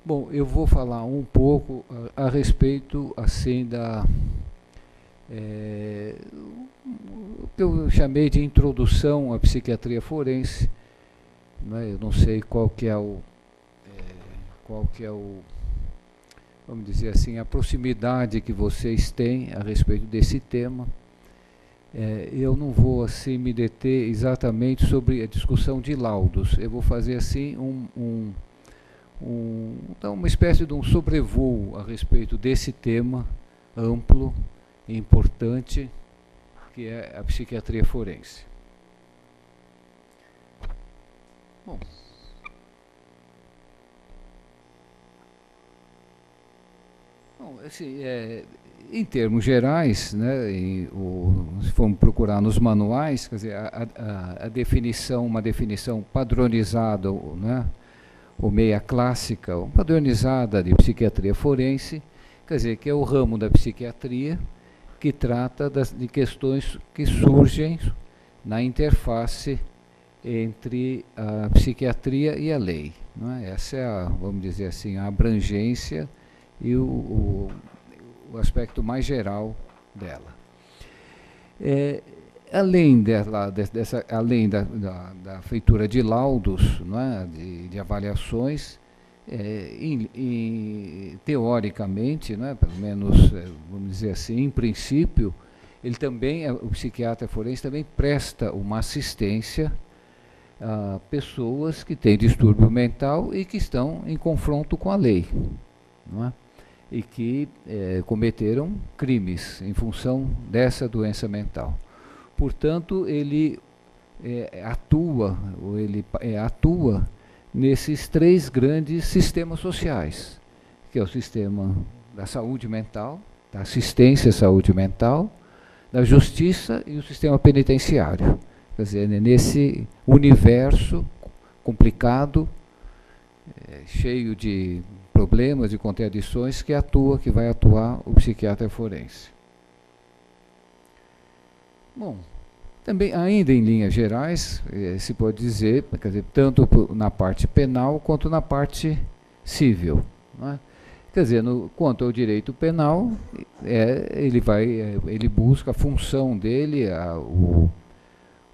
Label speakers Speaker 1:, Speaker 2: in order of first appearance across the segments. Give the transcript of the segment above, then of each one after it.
Speaker 1: Bom, eu vou falar um pouco a respeito, assim, o que eu chamei de introdução à psiquiatria forense, né? Eu não sei qual que é vamos dizer assim, a proximidade que vocês têm a respeito desse tema. Eu não vou assim me deter exatamente sobre a discussão de laudos. Eu vou fazer assim então, uma espécie de um sobrevoo a respeito desse tema amplo e importante que é a psiquiatria forense. Bom, assim, em termos gerais, né, se formos procurar nos manuais, quer dizer, a definição, uma definição padronizada, né, ou meia clássica, ou padronizada de psiquiatria forense, quer dizer, que é o ramo da psiquiatria que trata de questões que surgem na interface entre a psiquiatria e a lei. Não é? Essa é, vamos dizer assim, a abrangência e o aspecto mais geral dela. Além da feitura de laudos, não é? de avaliações, teoricamente, não é? Pelo menos, vamos dizer assim, em princípio, ele também, o psiquiatra forense também presta uma assistência a pessoas que têm distúrbio mental e que estão em confronto com a lei, não é? E que cometeram crimes em função dessa doença mental. Portanto, ele atua nesses três grandes sistemas sociais, que é o sistema da saúde mental, da assistência à saúde mental, da justiça e o sistema penitenciário. Quer dizer, nesse universo complicado, cheio de problemas e contradições que vai atuar o psiquiatra forense. Bom, também, ainda em linhas gerais, se pode dizer, quer dizer, tanto na parte penal quanto na parte civil. Não é? Quer dizer, quanto ao direito penal, ele busca a função dele,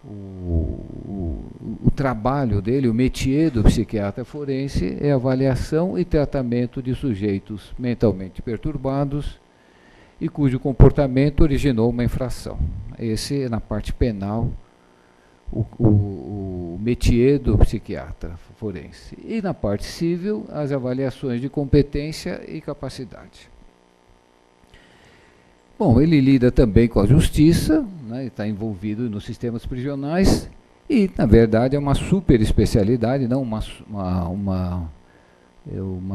Speaker 1: o trabalho dele, o métier do psiquiatra forense é avaliação e tratamento de sujeitos mentalmente perturbados e cujo comportamento originou uma infração. Esse é, na parte penal, o métier do psiquiatra forense. E na parte civil, as avaliações de competência e capacidade. Bom, ele lida também com a justiça, né, está envolvido nos sistemas prisionais e, na verdade, é uma super especialidade, não uma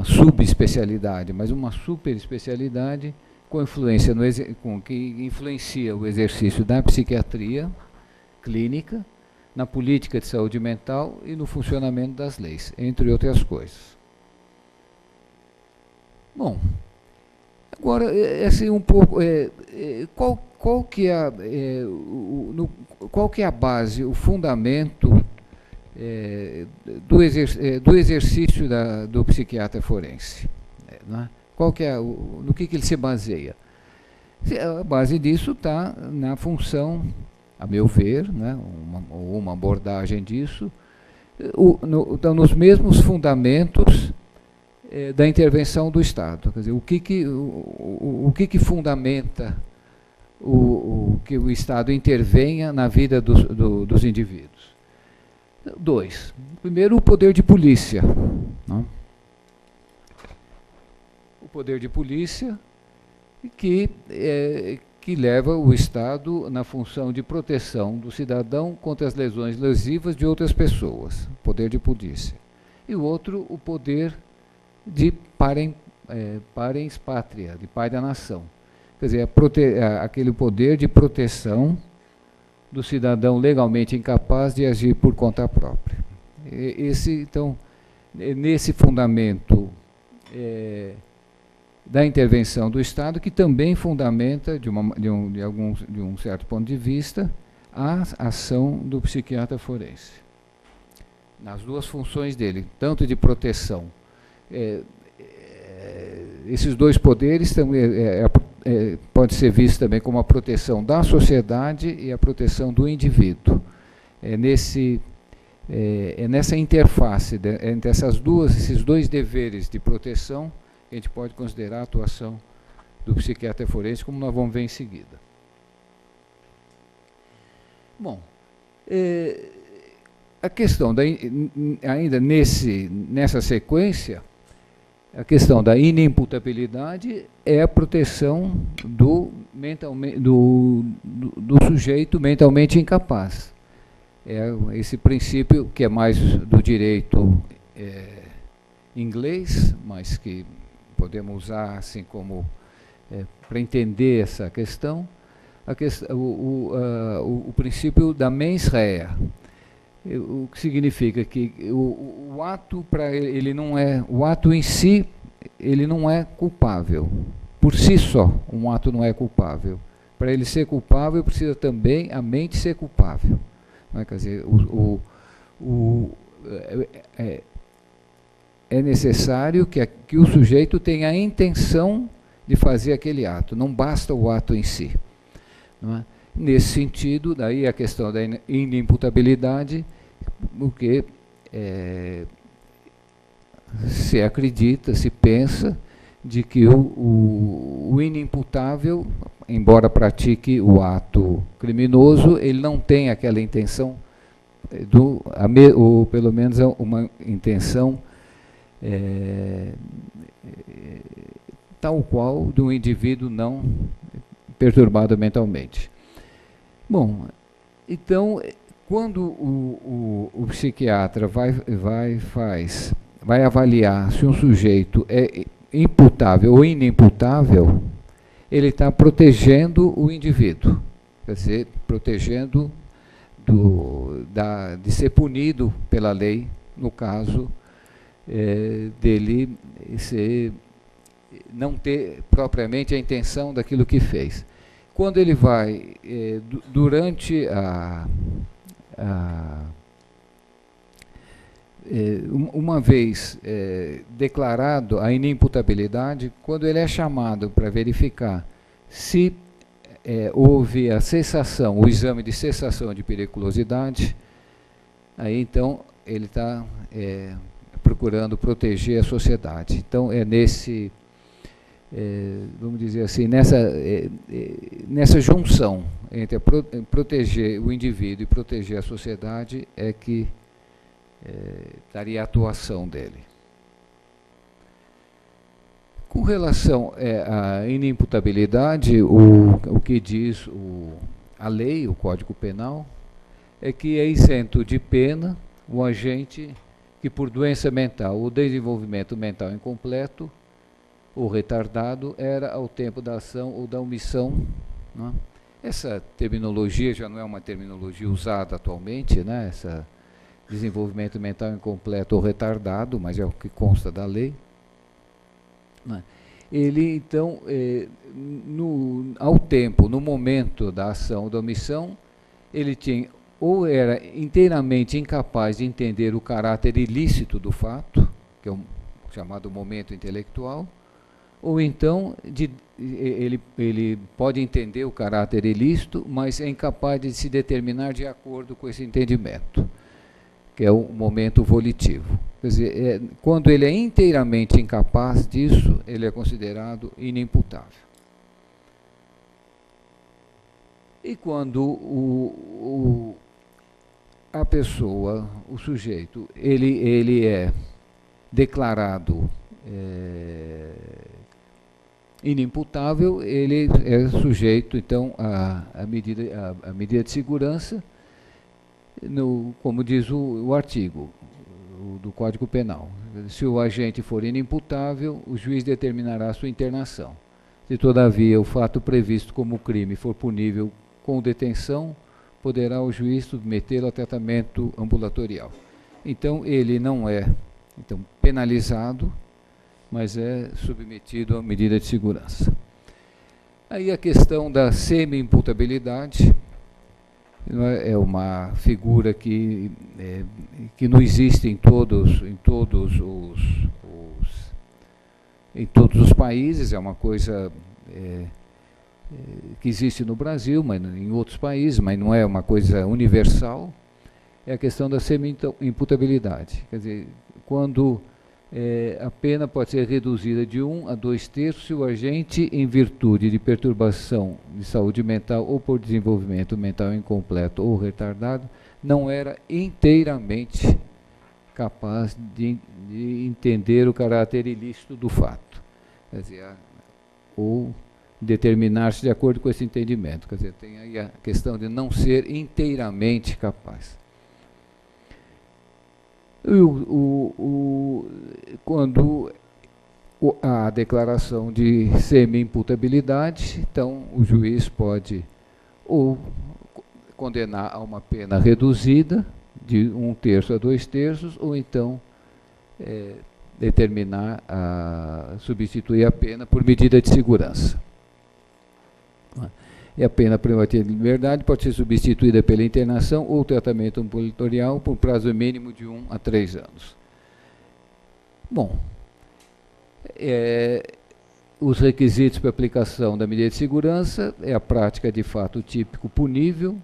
Speaker 1: subespecialidade, mas uma super especialidade que influencia o exercício da psiquiatria clínica, na política de saúde mental e no funcionamento das leis, entre outras coisas. Bom, agora, assim, um pouco, qual que é a base, o fundamento do exercício do psiquiatra forense? Não é? No que ele se baseia? A base disso está na função, a meu ver, né, uma abordagem disso, estão nos mesmos fundamentos da intervenção do Estado. Quer dizer, o que fundamenta que o Estado intervenha na vida dos indivíduos? Dois. Primeiro, o poder de polícia. Não? O poder de polícia que leva o Estado na função de proteção do cidadão contra as lesões lesivas de outras pessoas. Poder de polícia. E o outro, o poder de parens pátria, de pai da nação. Quer dizer, aquele poder de proteção do cidadão legalmente incapaz de agir por conta própria. Então, nesse fundamento da intervenção do Estado, que também fundamenta, de um certo ponto de vista, a ação do psiquiatra forense. Nas duas funções dele, tanto de proteção. esses dois poderes pode ser visto também como a proteção da sociedade e a proteção do indivíduo. É nessa interface entre esses dois deveres de proteção que a gente pode considerar a atuação do psiquiatra forense, como nós vamos ver em seguida. Bom, a questão ainda nessa sequência, a questão da inimputabilidade é a proteção do sujeito mentalmente incapaz. É esse princípio que é mais do direito inglês, mas que podemos usar assim como para entender essa questão, o princípio da mens rea. O que significa que o ato para ele não é, o ato em si ele não é culpável. Por si só, um ato não é culpável. Para ele ser culpável, precisa também a mente ser culpável. Não é? Quer dizer, é necessário que o sujeito tenha a intenção de fazer aquele ato. Não basta o ato em si. Não é? Nesse sentido, daí a questão da inimputabilidade, porque se acredita, se pensa de que o inimputável, embora pratique o ato criminoso, ele não tem aquela intenção, ou pelo menos uma intenção tal qual de um indivíduo não perturbado mentalmente. Bom, então, quando o psiquiatra vai avaliar se um sujeito é imputável ou inimputável, ele está protegendo o indivíduo, quer dizer, protegendo de ser punido pela lei, no caso dele não ter propriamente a intenção daquilo que fez. Quando ele vai, durante uma vez declarado a inimputabilidade, quando ele é chamado para verificar se houve a cessação, o exame de cessação de periculosidade, aí então ele está procurando proteger a sociedade. Então é nesse, vamos dizer assim, nessa junção entre proteger o indivíduo e proteger a sociedade é que estaria a atuação dele. Com relação à inimputabilidade, o que diz a lei, o Código Penal, é que é isento de pena o agente que por doença mental ou desenvolvimento mental incompleto ou retardado era ao tempo da ação ou da omissão. Né? Essa terminologia já não é uma terminologia usada atualmente, né? Essa desenvolvimento mental incompleto ou retardado, mas é o que consta da lei. Né? Ele, então, ao tempo, no momento da ação ou da omissão, ele tinha ou era inteiramente incapaz de entender o caráter ilícito do fato, que é o chamado momento intelectual, ou então ele pode entender o caráter ilícito, mas é incapaz de se determinar de acordo com esse entendimento, que é o momento volitivo. Quer dizer, quando ele é inteiramente incapaz disso, ele é considerado inimputável. E quando a pessoa, o sujeito, ele é declarado inimputável, ele é sujeito, então, à medida de segurança, como diz o artigo do Código Penal. Se o agente for inimputável, o juiz determinará a sua internação. Se, todavia, o fato previsto como crime for punível com detenção, poderá o juiz submetê-lo a tratamento ambulatorial. Então, ele não é penalizado, mas é submetido a medida de segurança. Aí a questão da semi-imputabilidade é uma figura que não existe em todos em todos os países, é uma coisa que existe no Brasil, mas em outros países, mas não é uma coisa universal, é a questão da semi-imputabilidade. Quer dizer, quando a pena pode ser reduzida de 1 a 2/3 se o agente, em virtude de perturbação de saúde mental ou por desenvolvimento mental incompleto ou retardado, não era inteiramente capaz de entender o caráter ilícito do fato. Quer dizer, ou determinar-se de acordo com esse entendimento. Quer dizer, tem aí a questão de não ser inteiramente capaz. Quando a declaração de semi-imputabilidade, então o juiz pode ou condenar a uma pena reduzida, de 1/3 a 2/3, ou então determinar substituir a pena por medida de segurança. E a pena privativa de liberdade pode ser substituída pela internação ou tratamento ambulatorial por prazo mínimo de 1 a 3 anos. Bom, os requisitos para aplicação da medida de segurança é a prática de fato típico punível,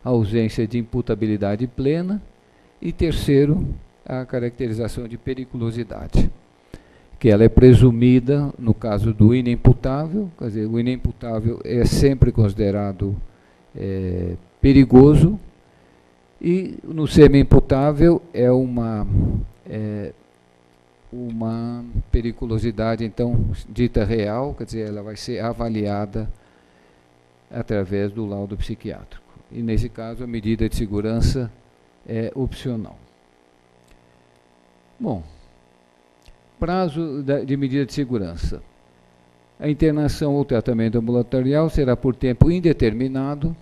Speaker 1: a ausência de imputabilidade plena e, terceiro, a caracterização de periculosidade, que ela é presumida no caso do inimputável. Quer dizer, o inimputável é sempre considerado perigoso, e no semi-imputável é uma periculosidade, então, dita real, quer dizer, ela vai ser avaliada através do laudo psiquiátrico. E, nesse caso, a medida de segurança é opcional. Bom, prazo de medida de segurança. A internação ou tratamento ambulatorial será por tempo indeterminado,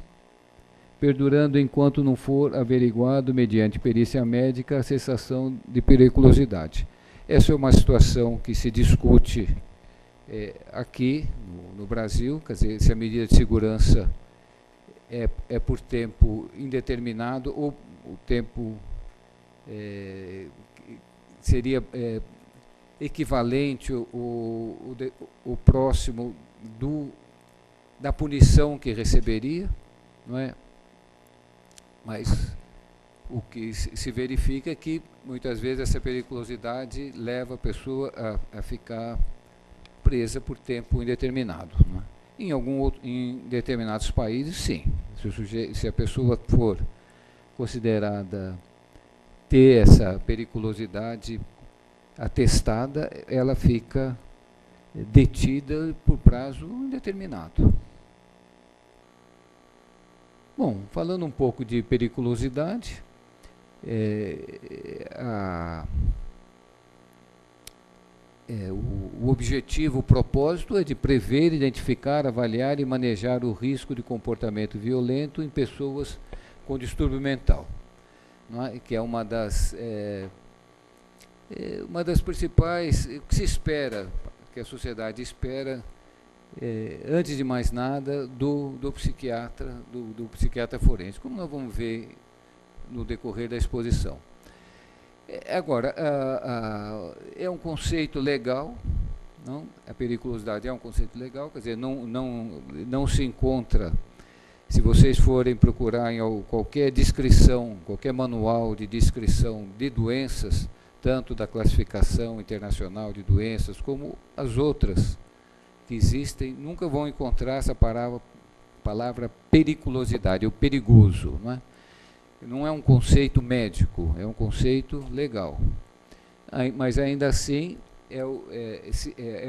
Speaker 1: perdurando enquanto não for averiguado, mediante perícia médica, a cessação de periculosidade. Essa é uma situação que se discute aqui no Brasil, quer dizer, se a medida de segurança é por tempo indeterminado ou o tempo seria equivalente o próximo da punição que receberia, não é? Mas o que se verifica é que muitas vezes essa periculosidade leva a pessoa a ficar presa por tempo indeterminado, não é? Em determinados países, sim. Se a pessoa for considerada ter essa periculosidade atestada, ela fica detida por prazo indeterminado. Bom, falando um pouco de periculosidade, o objetivo, o propósito é de prever, identificar, avaliar e manejar o risco de comportamento violento em pessoas com distúrbio mental, não é? Que é uma das principais, o que se espera, que a sociedade espera, antes de mais nada, do psiquiatra, do psiquiatra forense, como nós vamos ver no decorrer da exposição. Agora, é um conceito legal, não? A periculosidade é um conceito legal, quer dizer, não se encontra, se vocês forem procurar em qualquer descrição, qualquer manual de descrição de doenças, tanto da classificação internacional de doenças, como as outras que existem, nunca vão encontrar essa palavra periculosidade, ou perigoso, não é? Não é um conceito médico, é um conceito legal. Mas ainda assim é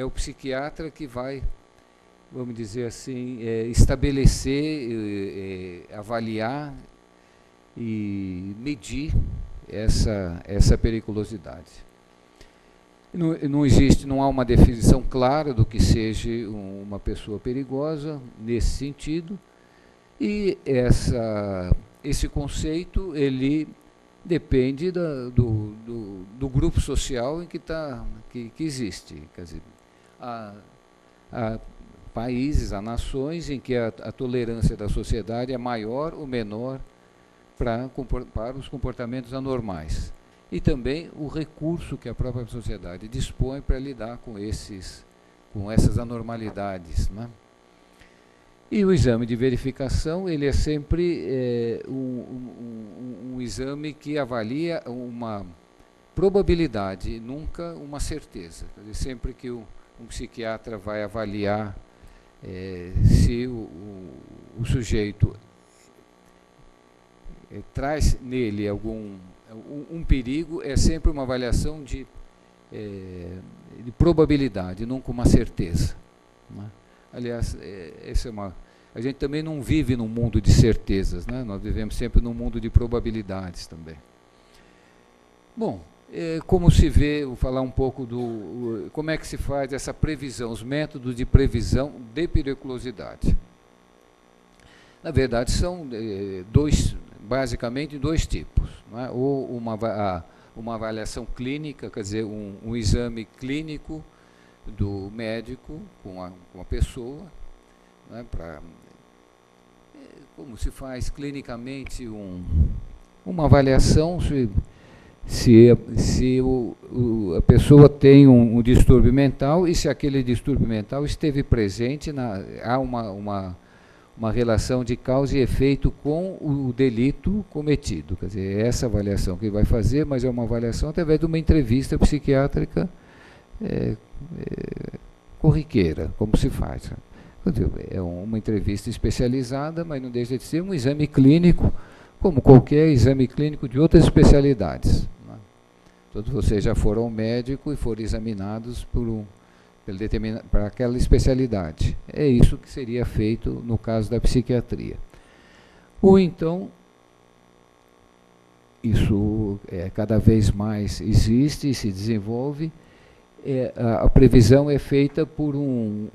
Speaker 1: o psiquiatra que vai, vamos dizer assim, estabelecer, avaliar e medir essa periculosidade. Não há uma definição clara do que seja uma pessoa perigosa nesse sentido, e esse conceito ele depende do grupo social em que existe. Quer dizer, há países, há nações em que a tolerância da sociedade é maior ou menor para os comportamentos anormais. E também o recurso que a própria sociedade dispõe para lidar com esses com essas anormalidades, né? E o exame de verificação, ele é sempre um exame que avalia uma probabilidade, nunca uma certeza. Quer dizer, sempre que um psiquiatra vai avaliar se o sujeito traz nele um perigo, é sempre uma avaliação de probabilidade, nunca uma certeza, né? Aliás, a gente também não vive num mundo de certezas, né? Nós vivemos sempre num mundo de probabilidades também. Bom, como se vê, vou falar um pouco como é que se faz essa previsão, os métodos de previsão de periculosidade. Na verdade, são basicamente dois tipos, não é? Ou uma avaliação clínica, quer dizer, um exame clínico do médico com a pessoa, né, como se faz clinicamente uma avaliação se a pessoa tem um distúrbio mental e se aquele distúrbio mental esteve presente, há uma relação de causa e efeito com o delito cometido. Quer dizer, é essa avaliação que ele vai fazer, mas é uma avaliação através de uma entrevista psiquiátrica corriqueira, como se faz. É uma entrevista especializada, mas não deixa de ser um exame clínico, como qualquer exame clínico de outras especialidades, né? Todos vocês já foram ao médico e foram examinados para aquela especialidade. É isso que seria feito no caso da psiquiatria. Ou então, isso cada vez mais existe e se desenvolve, a previsão é feita por um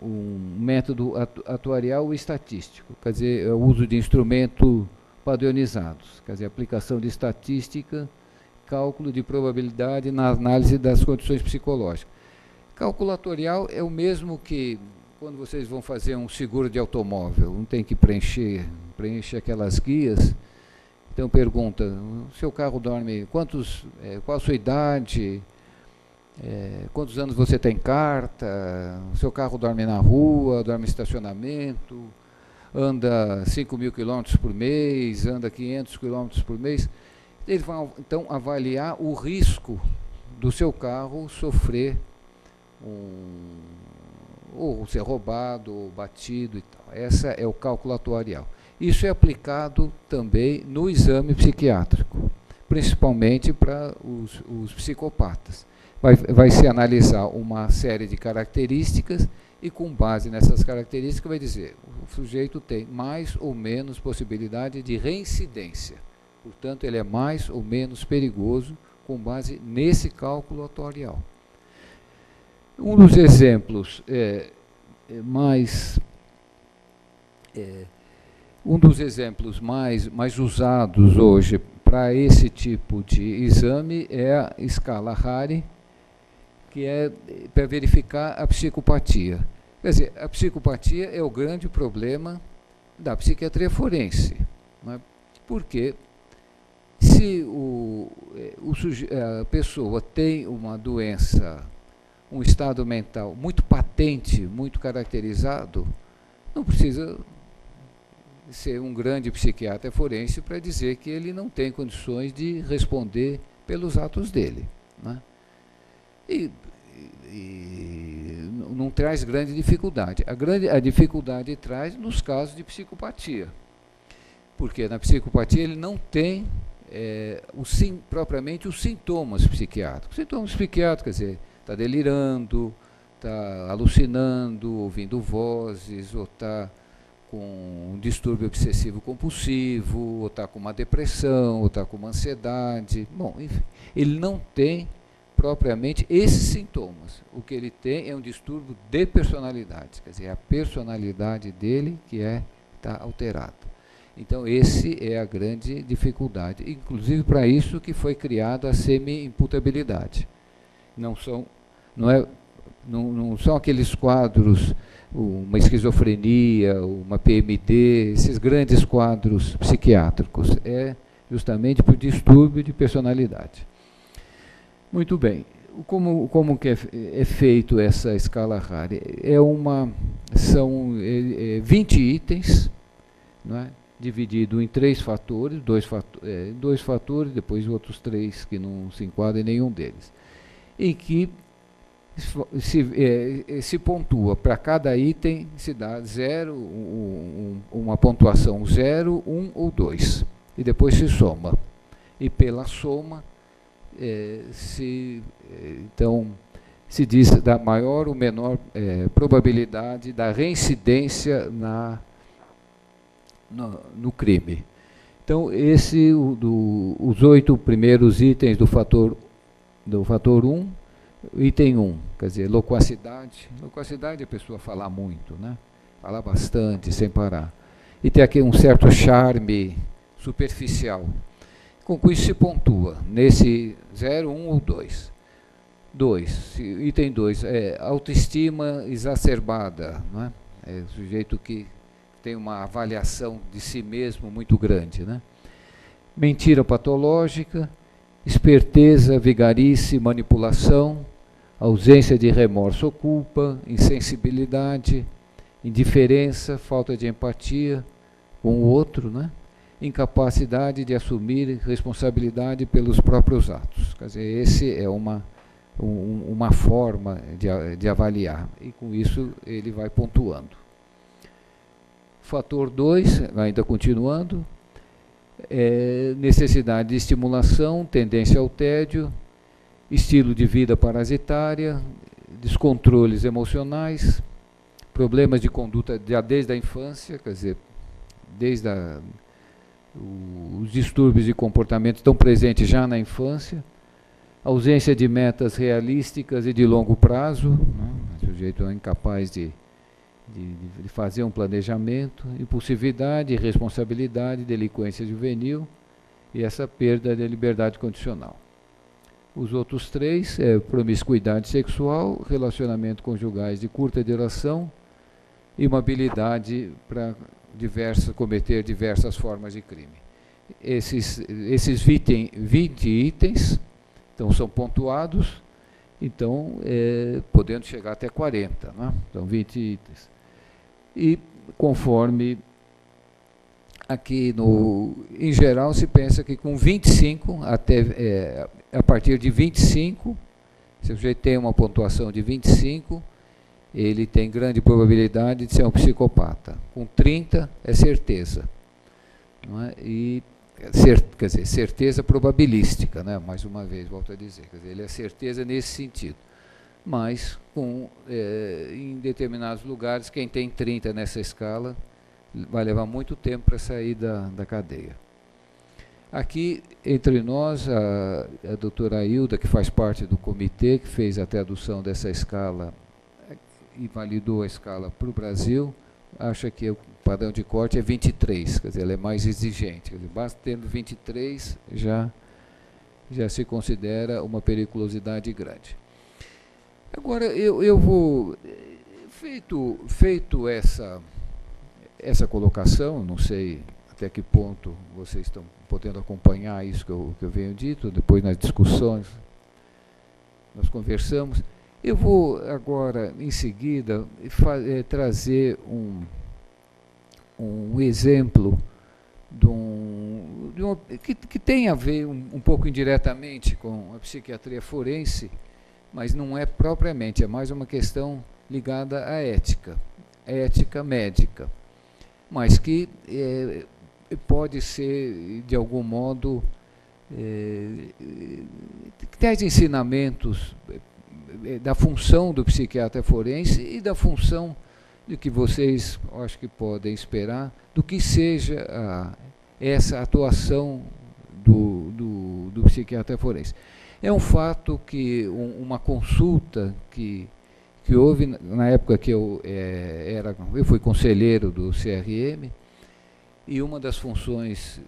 Speaker 1: método atuarial e estatístico, quer dizer, o uso de instrumentos padronizados, quer dizer, aplicação de estatística, cálculo de probabilidade na análise das condições psicológicas. Cálculo atuarial é o mesmo que quando vocês vão fazer um seguro de automóvel, não tem que preencher aquelas guias. Então pergunta, o seu carro dorme, qual a sua idade, quantos anos você tem carta, o seu carro dorme na rua, dorme em estacionamento, anda 5.000 quilômetros por mês, anda 500 quilômetros por mês. Eles vão então avaliar o risco do seu carro sofrer ou ser roubado, ou batido e tal. Esse é o cálculo atuarial. Isso é aplicado também no exame psiquiátrico, principalmente para os psicopatas. Vai se analisar uma série de características e, com base nessas características, vai dizer o sujeito tem mais ou menos possibilidade de reincidência. Portanto, ele é mais ou menos perigoso com base nesse cálculo atuarial. Um dos exemplos mais usados hoje para esse tipo de exame é a escala Harry, que é para verificar a psicopatia. Quer dizer, a psicopatia é o grande problema da psiquiatria forense, né? Porque se a pessoa tem uma doença, um estado mental muito patente, muito caracterizado, não precisa ser um grande psiquiatra forense para dizer que ele não tem condições de responder pelos atos dele, né? E não traz grande dificuldade. A dificuldade traz nos casos de psicopatia, porque na psicopatia ele não tem propriamente os sintomas psiquiátricos. Sintomas psiquiátricos, quer dizer, está delirando, está alucinando, ouvindo vozes, ou está com um distúrbio obsessivo compulsivo, ou está com uma depressão, ou está com uma ansiedade. Bom, enfim, ele não tem propriamente esses sintomas. O que ele tem é um distúrbio de personalidade, quer dizer, é a personalidade dele que está alterada. Então, esse é a grande dificuldade, inclusive para isso que foi criada a semi-imputabilidade. Não são aqueles quadros, uma esquizofrenia, uma PMD, esses grandes quadros psiquiátricos, é justamente por distúrbio de personalidade. Muito bem, como que é feito essa escala Harari? São 20 itens, não é? Dividido em 3 fatores, dois fatores, depois outros 3 que não se enquadram em nenhum deles, em que se pontua para cada item, se dá 0, uma pontuação 0, 1 ou 2, e depois se soma. E pela soma, então, se diz da maior ou menor probabilidade da reincidência no crime. Então, os 8 primeiros itens do fator 1, item 1, quer dizer, loquacidade. Loquacidade é a pessoa falar muito, né? Falar bastante, sem parar. E tem aqui um certo charme superficial. Com isso se pontua, nesse 0, 1 ou 2. Item 2, autoestima exacerbada, né? É o sujeito que tem uma avaliação de si mesmo muito grande, né? Mentira patológica, esperteza, vigarice, manipulação, ausência de remorso ou culpa, insensibilidade, indiferença, falta de empatia com o outro, né? Incapacidade de assumir responsabilidade pelos próprios atos. Quer dizer, esse é uma forma de avaliar, e com isso ele vai pontuando. Fator 2, ainda continuando, necessidade de estimulação, tendência ao tédio, estilo de vida parasitária, descontroles emocionais, problemas de conduta desde a infância, quer dizer, os distúrbios de comportamento estão presentes já na infância, ausência de metas realísticas e de longo prazo, né? O sujeito é incapaz de fazer um planejamento, impulsividade, irresponsabilidade, delinquência juvenil e essa perda da liberdade condicional. Os outros 3 promiscuidade sexual, relacionamento conjugais de curta duração e uma habilidade para cometer diversas formas de crime. Esses 20 itens então, são pontuados, então, podendo chegar até 40, né? Então, 20 itens. E conforme aqui, em geral, se pensa que com 25, a partir de 25, se o sujeito tem uma pontuação de 25, ele tem grande probabilidade de ser um psicopata. Com 30 é certeza. Não é? E, quer dizer, certeza probabilística, né? Mais uma vez, volto a dizer. Quer dizer, ele é certeza nesse sentido. Mas, em determinados lugares, quem tem 30 nessa escala vai levar muito tempo para sair da cadeia. Aqui, entre nós, a doutora Hilda, que faz parte do comitê, que fez a tradução dessa escala e validou a escala para o Brasil, acha que o padrão de corte é 23, quer dizer, ela é mais exigente. Quer dizer, basta tendo 23, já se considera uma periculosidade grande. Agora, eu vou, feito essa colocação, não sei até que ponto vocês estão podendo acompanhar isso que eu venho dito, depois nas discussões nós conversamos. Eu vou agora, em seguida, trazer um exemplo que tem a ver um pouco indiretamente com a psiquiatria forense, mas não é propriamente, é mais uma questão ligada à ética médica, mas que pode ser, de algum modo, que traz ensinamentos da função do psiquiatra forense e da função de que vocês, acho que podem esperar, do que seja essa atuação do psiquiatra forense. É um fato que uma consulta que houve na época que eu fui conselheiro do CRM, e uma das funções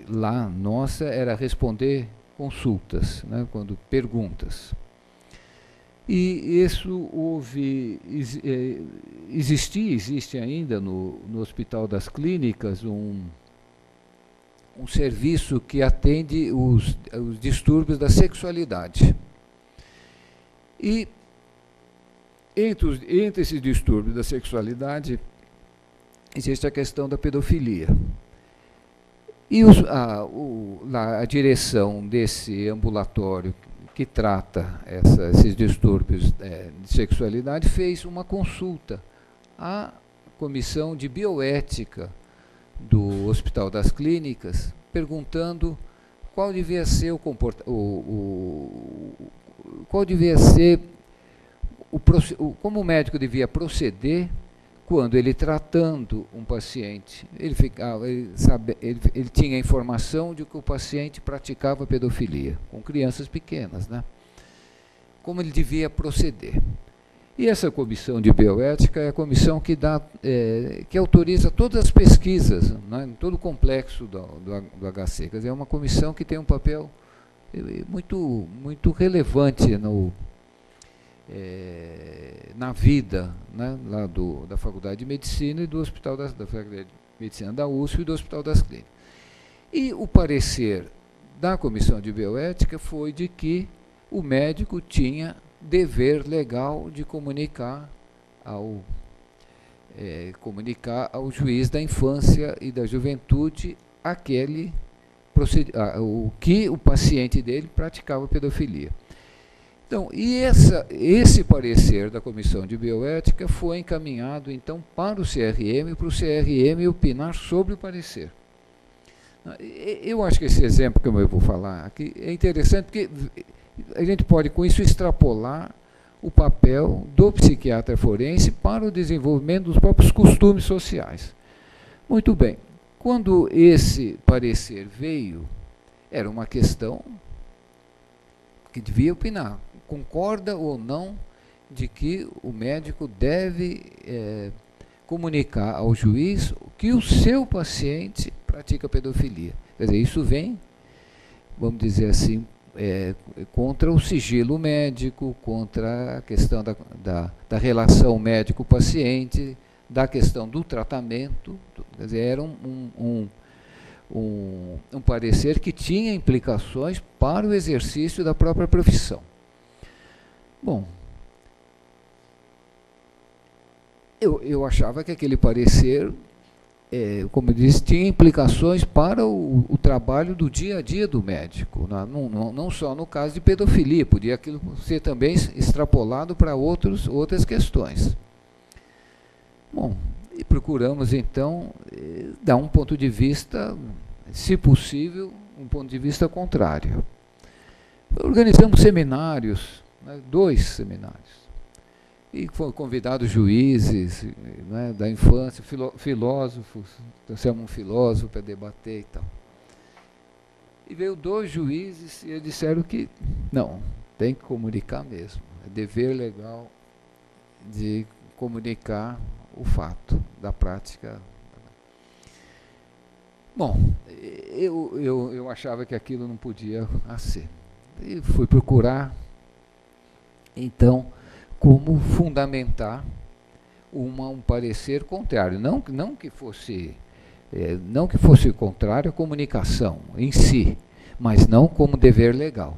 Speaker 1: lá nossa era responder consultas, né, quando perguntas. E isso existe ainda no Hospital das Clínicas um serviço que atende os distúrbios da sexualidade. E entre esses distúrbios da sexualidade existe a questão da pedofilia. E a direção desse ambulatório que trata esses distúrbios de sexualidade fez uma consulta à Comissão de Bioética do Hospital das Clínicas, perguntando qual devia ser como o médico devia proceder quando ele tratando um paciente, ele tinha a informação de que o paciente praticava pedofilia com crianças pequenas, né? Como ele devia proceder. E essa comissão de bioética é a comissão que autoriza todas as pesquisas, né, todo o complexo do HC. Quer dizer, é uma comissão que tem um papel muito relevante na vida, né, lá da Faculdade de Medicina e do Hospital da Faculdade de Medicina da USP e do Hospital das Clínicas. E o parecer da comissão de bioética foi de que o médico tinha dever legal de comunicar ao juiz da infância e da juventude o que o paciente dele praticava pedofilia. Então, esse parecer da Comissão de Bioética foi encaminhado, então, para o CRM opinar sobre o parecer. Eu acho que esse exemplo que eu vou falar aqui é interessante, porque a gente pode, com isso, extrapolar o papel do psiquiatra forense para o desenvolvimento dos próprios costumes sociais. Muito bem, quando esse parecer veio, era uma questão que devia opinar. Concorda ou não de que o médico deve comunicar ao juiz que o seu paciente pratica pedofilia. Quer dizer, isso vem, vamos dizer assim, contra o sigilo médico, contra a questão da relação médico-paciente, da questão do tratamento. Quer dizer, era um parecer que tinha implicações para o exercício da própria profissão. Bom, eu achava que aquele parecer, como eu disse, tinha implicações para o trabalho do dia a dia do médico, não só no caso de pedofilia, podia aquilo ser também extrapolado para outras questões. Bom, e procuramos então dar um ponto de vista, se possível, um ponto de vista contrário. Organizamos seminários, 2 seminários, e foram convidados juízes, né, da infância, filósofos, trouxemos um filósofo para debater e tal. E veio 2 juízes e eles disseram que não, tem que comunicar mesmo, é dever legal de comunicar o fato da prática. Bom, eu achava que aquilo não podia ser. E fui procurar, então, como fundamentar um parecer contrário. Não que fosse contrário à comunicação em si, mas não como dever legal.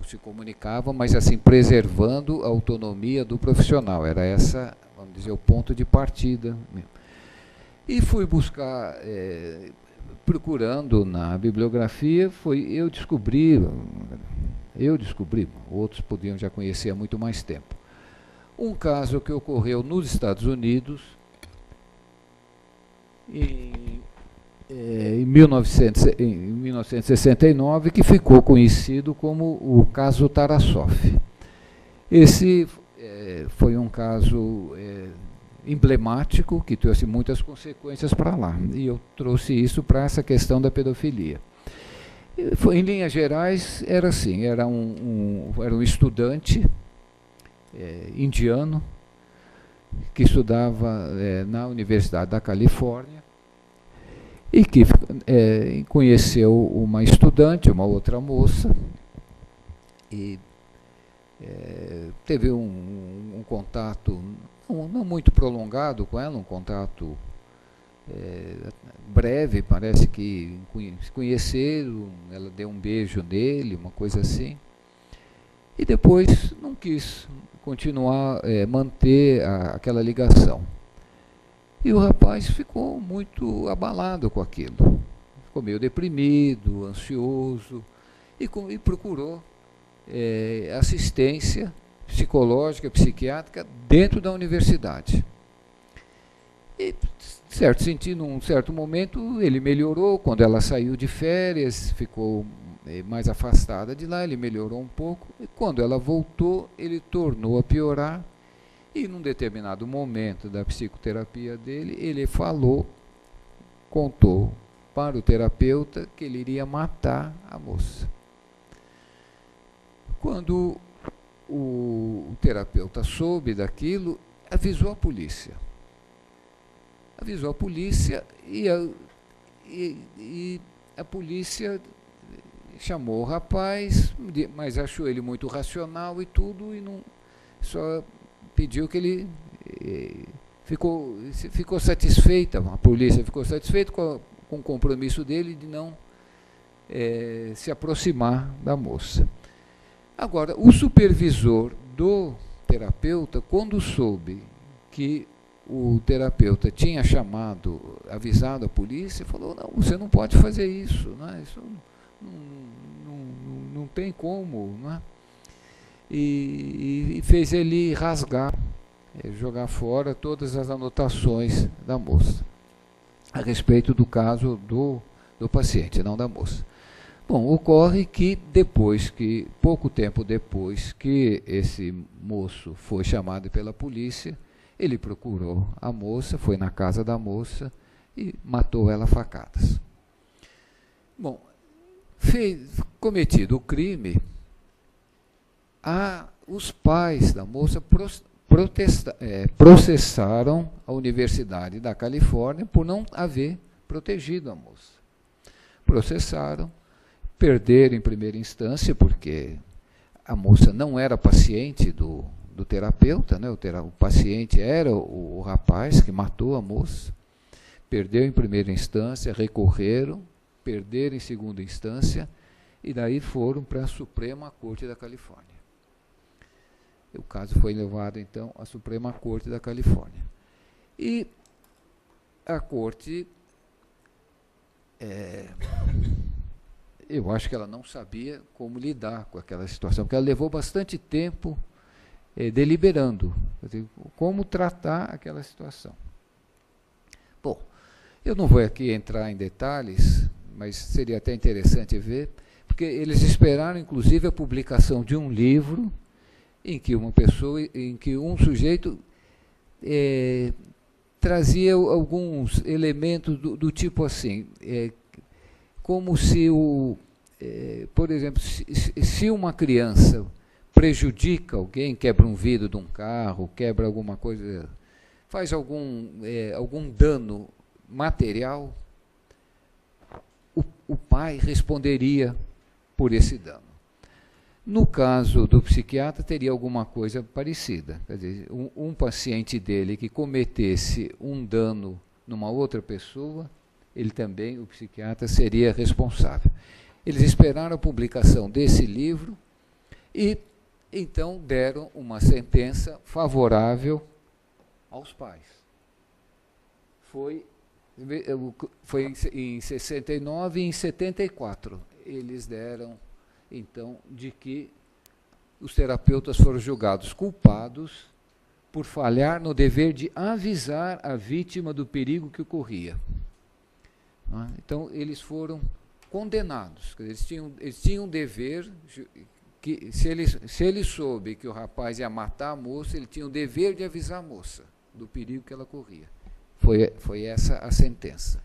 Speaker 1: Se comunicava, mas assim, preservando a autonomia do profissional. Era essa, vamos dizer, o ponto de partida. E fui buscar, procurando na bibliografia, eu descobri, outros podiam já conhecer há muito mais tempo, um caso que ocorreu nos Estados Unidos em 1969, que ficou conhecido como o caso Tarasov. Esse foi um caso emblemático, que trouxe muitas consequências para lá, e eu trouxe isso para essa questão da pedofilia. Em linhas gerais, era assim, era um estudante indiano que estudava na Universidade da Califórnia e que conheceu uma estudante, uma outra moça, e teve um contato não muito prolongado com ela, um contato breve, parece que se conheceram, ela deu um beijo nele, uma coisa assim, e depois não quis continuar, manter aquela ligação. E o rapaz ficou muito abalado com aquilo, ficou meio deprimido, ansioso, e procurou assistência psicológica, psiquiátrica dentro da universidade. E, num certo momento, ele melhorou. Quando ela saiu de férias, ficou mais afastada de lá, ele melhorou um pouco. E quando ela voltou, ele tornou a piorar. E num determinado momento da psicoterapia dele, ele contou para o terapeuta que ele iria matar a moça. Quando o terapeuta soube daquilo, avisou a polícia. Avisou a polícia e a polícia chamou o rapaz, mas achou ele muito racional e tudo, e não, só pediu que ele ficou satisfeita, a polícia ficou satisfeita com o compromisso dele de não se aproximar da moça. Agora, o supervisor do terapeuta, quando soube que o terapeuta tinha avisado a polícia, falou: não, você não pode fazer isso, né? Isso não tem como, né? E fez ele rasgar, jogar fora todas as anotações da moça, a respeito do caso do paciente, não da moça. Bom, ocorre que pouco tempo depois que esse moço foi chamado pela polícia, ele procurou a moça, foi na casa da moça e matou ela a facadas. Bom, cometido o crime, os pais da moça processaram a Universidade da Califórnia por não haver protegido a moça. Processaram, perderam em primeira instância, porque a moça não era paciente do terapeuta, né? O paciente era o rapaz que matou a moça. Perdeu em primeira instância, recorreram, perderam em segunda instância, e daí foram para a Suprema Corte da Califórnia. O caso foi levado, então, à Suprema Corte da Califórnia. E a Corte, eu acho que ela não sabia como lidar com aquela situação, porque ela levou bastante tempo deliberando, como tratar aquela situação. Bom, eu não vou aqui entrar em detalhes, mas seria até interessante ver, porque eles esperaram, inclusive, a publicação de um livro em que um sujeito trazia alguns elementos do tipo assim, como se por exemplo, se uma criança prejudica alguém, quebra um vidro de um carro, quebra alguma coisa, faz algum dano material, o pai responderia por esse dano. No caso do psiquiatra, teria alguma coisa parecida. Quer dizer, um paciente dele que cometesse um dano numa outra pessoa, o psiquiatra, seria responsável. Eles esperaram a publicação desse livro e, então, deram uma sentença favorável aos pais. Foi em 69 e em 74. Eles deram, então, de que os terapeutas foram julgados culpados por falhar no dever de avisar a vítima do perigo que ocorria. Então, eles foram condenados. Eles tinham um dever, que se ele soube que o rapaz ia matar a moça, ele tinha o dever de avisar a moça do perigo que ela corria. Foi essa a sentença.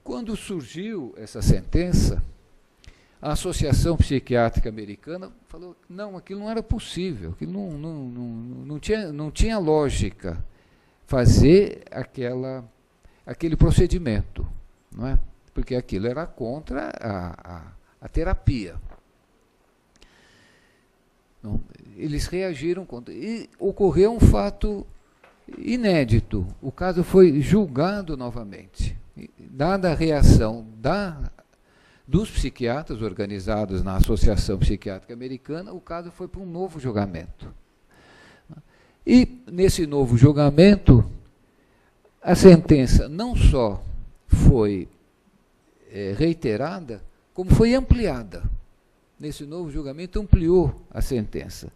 Speaker 1: Quando surgiu essa sentença, a Associação Psiquiátrica Americana falou que não, aquilo não era possível, que não tinha lógica fazer aquele procedimento, não é? Porque aquilo era contra a terapia. Não, eles reagiram contra. E ocorreu um fato inédito. O caso foi julgado novamente. Dada a reação dos psiquiatras organizados na Associação Psiquiátrica Americana, o caso foi para um novo julgamento. E, nesse novo julgamento, a sentença não só foi reiterada, como foi ampliada. Nesse novo julgamento, ampliou a sentença.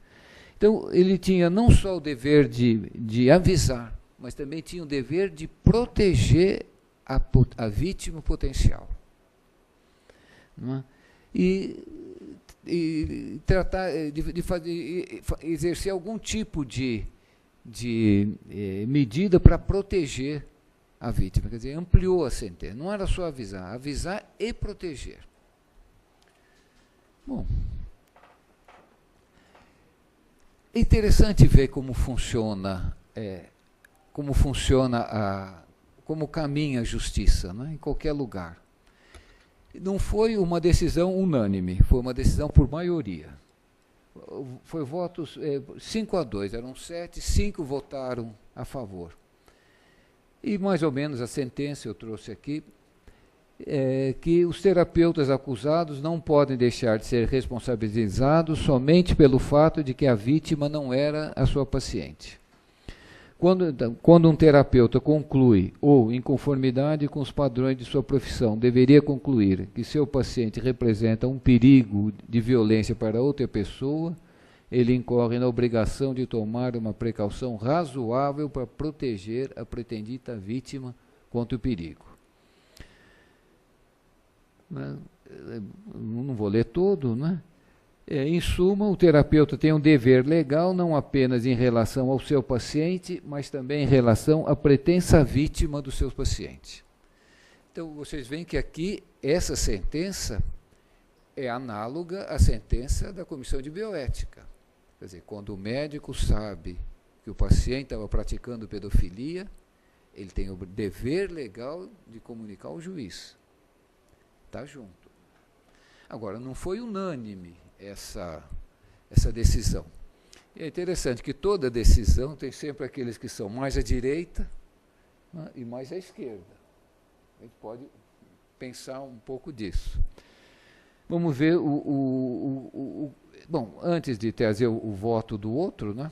Speaker 1: Então, ele tinha não só o dever de avisar, mas também tinha o dever de proteger a vítima potencial. Não é? E tratar de exercer algum tipo de medida para proteger a vítima. Quer dizer, ampliou a sentença. Não era só avisar, avisar e proteger. Bom, é interessante ver como funciona, como caminha a justiça, né, em qualquer lugar. Não foi uma decisão unânime, foi uma decisão por maioria. Foi votos 5-2, eram 7, 5 votaram a favor. E mais ou menos a sentença eu trouxe aqui, que os terapeutas acusados não podem deixar de ser responsabilizados somente pelo fato de que a vítima não era a sua paciente. Quando um terapeuta conclui, ou em conformidade com os padrões de sua profissão, deveria concluir que seu paciente representa um perigo de violência para outra pessoa, ele incorre na obrigação de tomar uma precaução razoável para proteger a pretendida vítima contra o perigo. Não vou ler todo, né? Em suma, o terapeuta tem um dever legal não apenas em relação ao seu paciente, mas também em relação à pretensa vítima do seu paciente. Então, vocês veem que aqui essa sentença é análoga à sentença da Comissão de Bioética. Quer dizer, quando o médico sabe que o paciente estava praticando pedofilia, ele tem o dever legal de comunicar ao juiz. Está junto. Agora, não foi unânime essa decisão. E é interessante que toda decisão tem sempre aqueles que são mais à direita, né, e mais à esquerda. A gente pode pensar um pouco disso. Vamos ver bom, antes de trazer o voto do outro, né,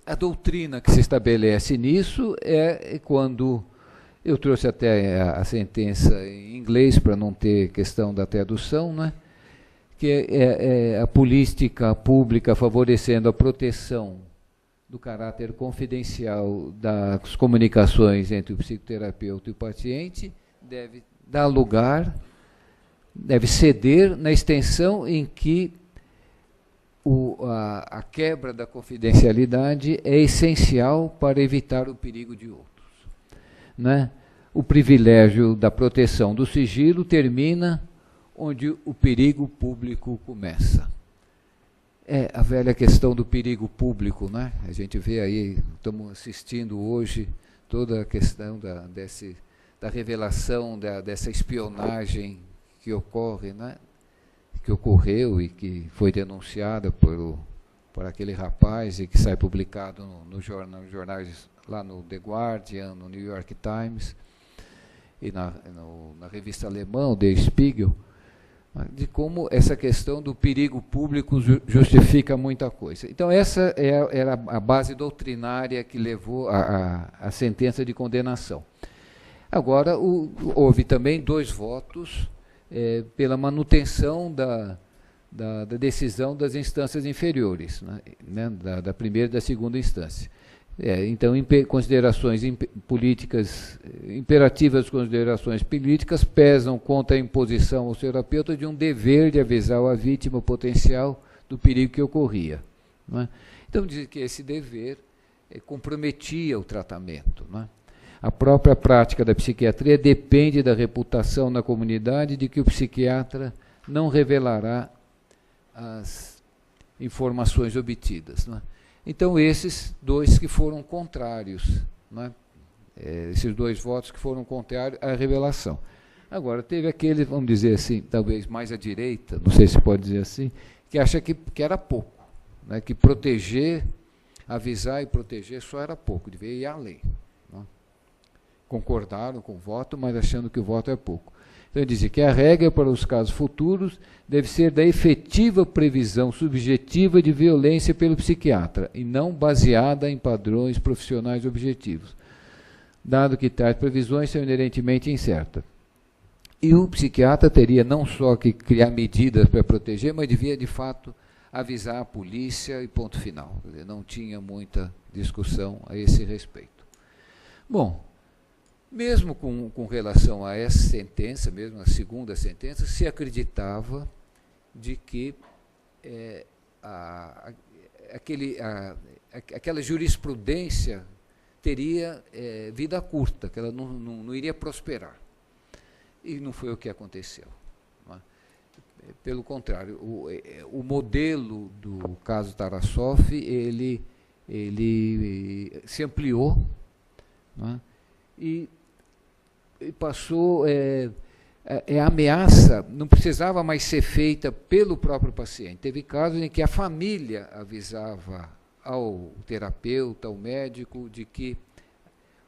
Speaker 1: a doutrina que se estabelece nisso é quando... Eu trouxe até a sentença em inglês para não ter questão da tradução, né? Que é a política pública favorecendo a proteção do caráter confidencial das comunicações entre o psicoterapeuta e o paciente, deve dar lugar, deve ceder na extensão em que a quebra da confidencialidade é essencial para evitar o perigo de outros. Né? O privilégio da proteção do sigilo termina onde o perigo público começa. É a velha questão do perigo público, né? A gente vê aí, estamos assistindo hoje toda a questão da revelação dessa espionagem que ocorre, né? Que ocorreu e que foi denunciada por aquele rapaz e que sai publicado nos jornais lá no The Guardian, no New York Times, e na revista alemã, o Der Spiegel, de como essa questão do perigo público justifica muita coisa. Então, essa era a base doutrinária que levou a sentença de condenação. Agora, houve também 2 votos pela manutenção da decisão das instâncias inferiores, né, da primeira e da segunda instância. Então, considerações políticas, imperativas considerações políticas pesam contra a imposição ao terapeuta de um dever de avisar a vítima potencial do perigo que ocorria. Não é? Então, dizem que esse dever comprometia o tratamento. Não é? A própria prática da psiquiatria depende da reputação na comunidade de que o psiquiatra não revelará as informações obtidas. Não é? Então, esses 2 que foram contrários, né? Esses 2 votos que foram contrários à revelação. Agora, teve aquele, vamos dizer assim, talvez mais à direita, não sei se pode dizer assim, que acha que era pouco, né? Que avisar e proteger só era pouco, devia ir além. Né? Concordaram com o voto, mas achando que o voto é pouco. Então, ele dizia que a regra para os casos futuros deve ser da efetiva previsão subjetiva de violência pelo psiquiatra, e não baseada em padrões profissionais objetivos, dado que tais previsões são inerentemente incertas. E o psiquiatra teria não só que criar medidas para proteger, mas devia, de fato, avisar a polícia e ponto final. Quer dizer, não tinha muita discussão a esse respeito. Bom, mesmo com relação a essa sentença, mesmo a segunda sentença, se acreditava de que aquela jurisprudência teria vida curta, que ela não iria prosperar. E não foi o que aconteceu. Não é? Pelo contrário, o modelo do caso Tarassoff, ele se ampliou, não é? E passou, a ameaça não precisava mais ser feita pelo próprio paciente. Teve casos em que a família avisava ao terapeuta, ao médico, de que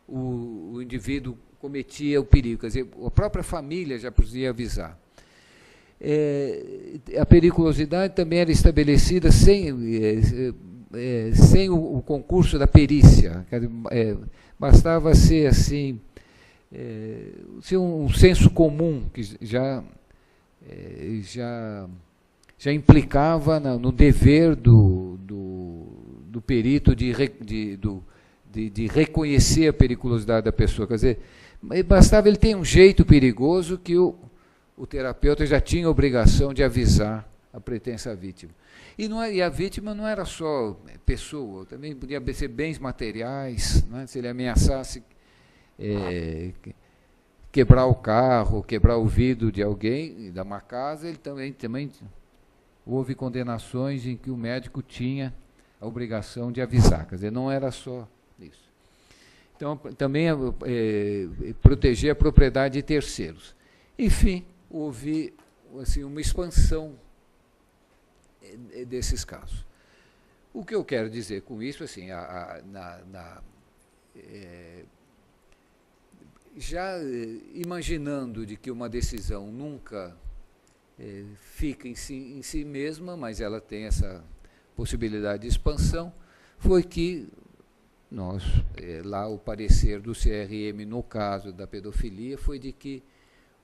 Speaker 1: o indivíduo cometia o perigo. Quer dizer, a própria família já podia avisar. A periculosidade também era estabelecida sem o concurso da perícia. Quer dizer, bastava ser assim, um senso comum que já implicava no dever do perito de reconhecer a periculosidade da pessoa. Quer dizer, bastava ele ter um jeito perigoso que o terapeuta já tinha a obrigação de avisar a pretensa vítima. E a vítima não era só pessoa, também podia ser bens materiais, né? Se ele ameaçasse quebrar o carro, quebrar o vidro de alguém, de uma casa, ele também houve condenações em que o médico tinha a obrigação de avisar, quer dizer, não era só isso. Então, também proteger a propriedade de terceiros. Enfim, houve assim, uma expansão desses casos. O que eu quero dizer com isso, assim, já imaginando de que uma decisão nunca fica em si mesma, mas ela tem essa possibilidade de expansão, foi que lá o parecer do CRM no caso da pedofilia foi de que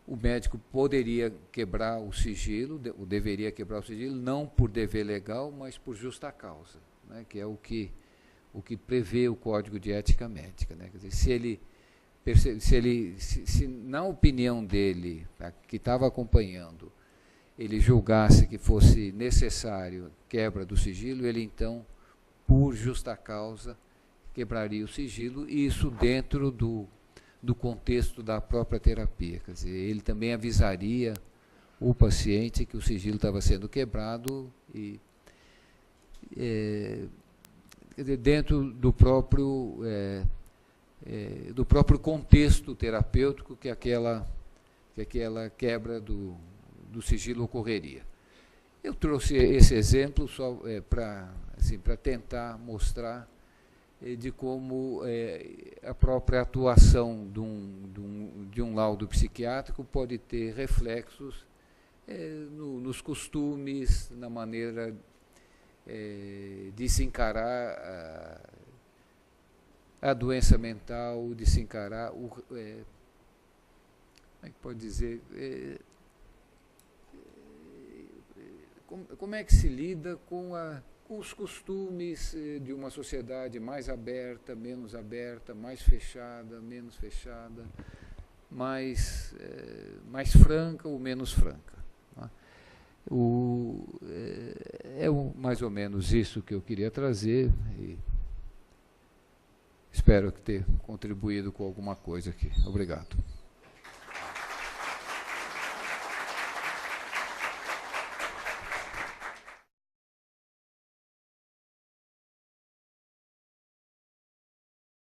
Speaker 1: o médico poderia quebrar o sigilo, ou deveria quebrar o sigilo, não por dever legal, mas por justa causa, né, que é o que prevê o Código de Ética Médica. Né, quer dizer, se na opinião dele, que estava acompanhando, ele julgasse que fosse necessário quebra do sigilo, ele então, por justa causa, quebraria o sigilo, e isso dentro do contexto da própria terapia. Quer dizer, ele também avisaria o paciente que o sigilo estava sendo quebrado e quer dizer, dentro do próprio contexto terapêutico que aquela quebra do sigilo ocorreria. Eu trouxe esse exemplo só para tentar mostrar de como a própria atuação de um laudo psiquiátrico pode ter reflexos nos costumes, na maneira de se encarar a doença mental, de se encarar como é que pode dizer, como é que se lida com os costumes de uma sociedade mais aberta, mais fechada, menos fechada, mais franca ou menos franca. Mais ou menos isso que eu queria trazer, e espero ter contribuído com alguma coisa aqui. Obrigado.